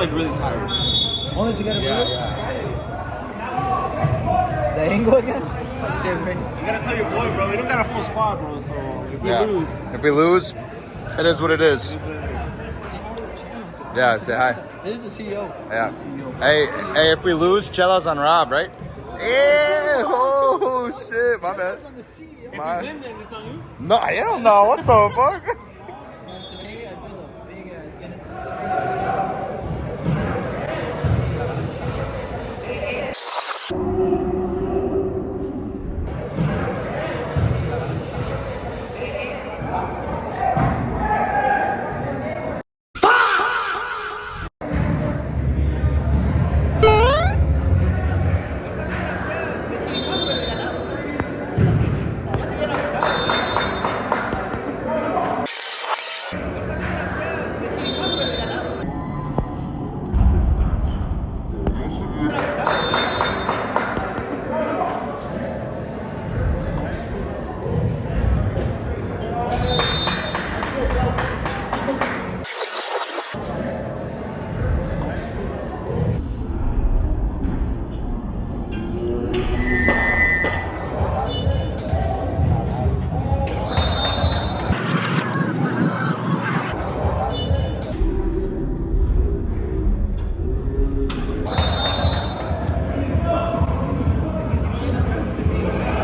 like really tired. Only to get a Yeah, burger? yeah. The angle again? Shit, man. You gotta tell your boy, bro. We don't got a full squad, bro. So if we lose, If we lose, it is what it is. Yeah, say hi. This is the CEO. Yeah. Hey, if we lose, Chella's on Rob, right? Yeah. Oh shit, my bad. if we win, then it's on you. No, hell no. What the fuck? Today I built a big ass.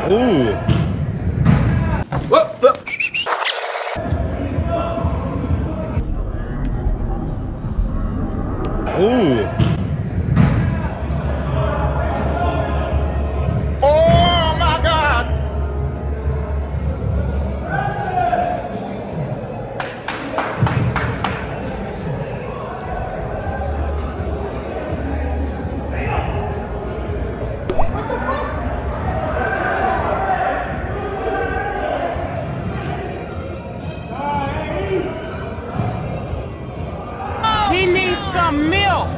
Ooh. Ooh. Oh my God. He needs some milk.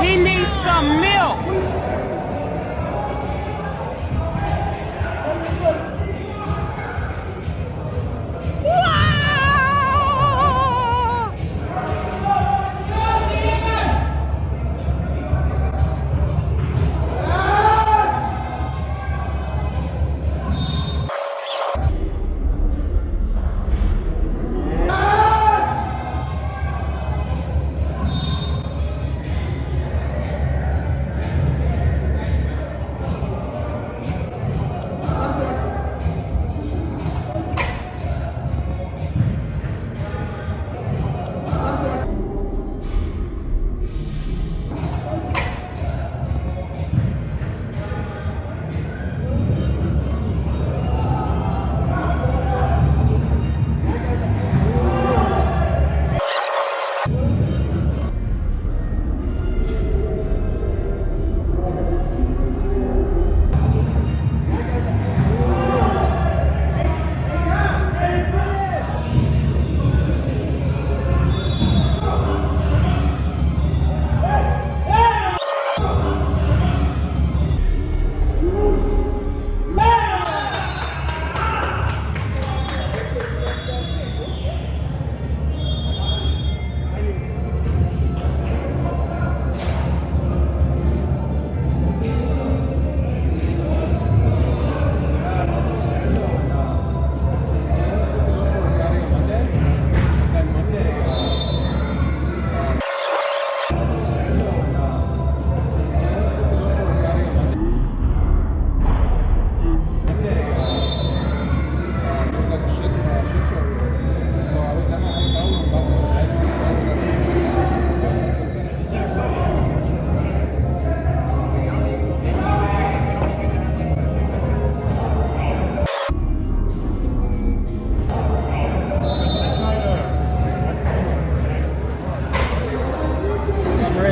He needs some milk.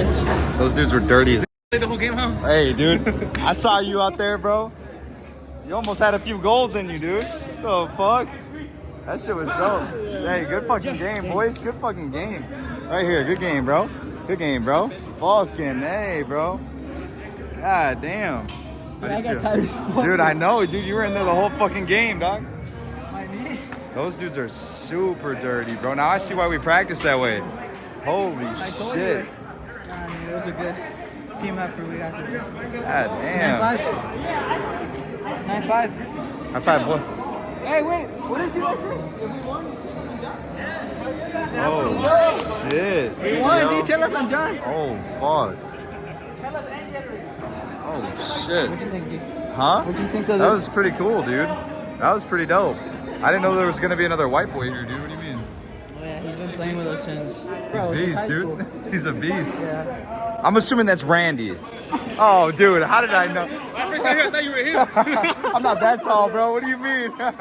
against. Those dudes were dirty as. Play the whole game, huh? Hey, dude. I saw you out there, bro. You almost had a few goals in you, dude. What the fuck? That shit was dope. Hey, good fucking game, boys. Good fucking game. Right here. Good game, bro. Good game, bro. Fucking hey, bro. God damn. Dude, I got tired as fuck. Dude, I know, dude. You were in there the whole fucking game, dog. My knee. Those dudes are super dirty, bro. Now I see why we practice that way. Holy I told shit. you. Nah, dude, it was a good team effort. We got this. God damn. 9-5. 9-5. High five, boy. Hey, wait. What did you guys say? If we won? Oh, shit. We won, G. Chelas on John. Oh, fuck. Oh, shit. What'd you think, G? Huh? What'd you think of That this? was pretty cool, dude. That was pretty dope. I didn't know there was going to be another white boy here, dude. What do you mean? Oh, yeah, he's been playing with us since. He's a beast, dude. He's a beast. Yeah. I'm assuming that's Randy. Oh, dude, how did I know? I thought you were him. I'm not that tall, bro. What do you mean? The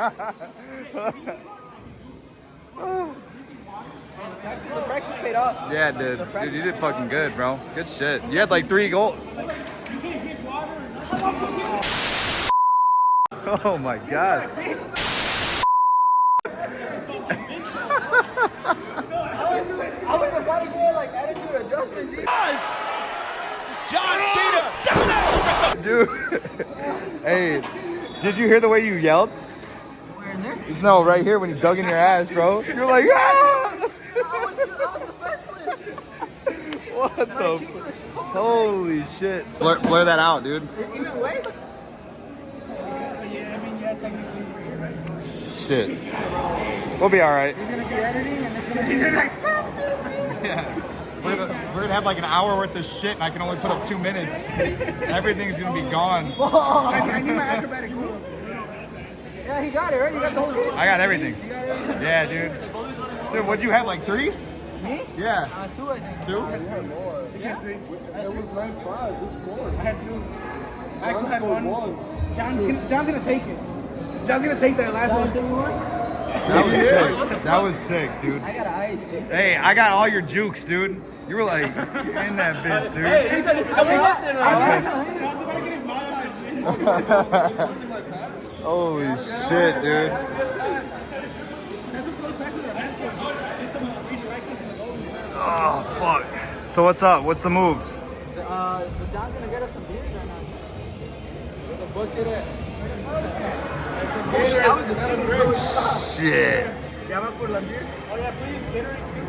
practice paid off. Yeah, dude. Dude, you did fucking good, bro. Good shit. You had like 3 goals. Oh my god. I was about to go like attitude adjustment, G. John Cena. Dude. Hey, did you hear the way you yelled? Where in there? No, right here when you dug in your ass, bro. You're like, ah! I was defenseless. What My the? cheeks were exposed. Holy shit. Blur that out, dude. Even way? Yeah, I mean, yeah, technically. Shit. We'll be alright. He's gonna be editing and it's gonna be like. Yeah. We're gonna have like an hour worth of shit and I can only put up 2 minutes. Everything's gonna be gone. I need my acrobatic move. Yeah, he got it, right? You got the whole game? I got everything. You got everything? Yeah, dude. Dude, what'd you have, like 3? Me? Yeah. 2, I think. 2? Yeah. It was 9-5. We scored. I had 2. I actually had 1. John's gonna take it. John's gonna take that last one. That was sick. That was sick, dude. I got an ice, dude. Hey, I got all your jukes, dude. You were like in that bitch, dude. He's gonna come up and John's about to get his montage. Holy shit, dude. That's what those passes are meant for. Just to redirect them from the goal. Oh, fuck. So what's up? What's the moves? John's gonna get us some beers right now. The bucket it. I was just kidding, bro. Shit. ¿Ya va por la beer? Oh yeah, please, Gatorades too.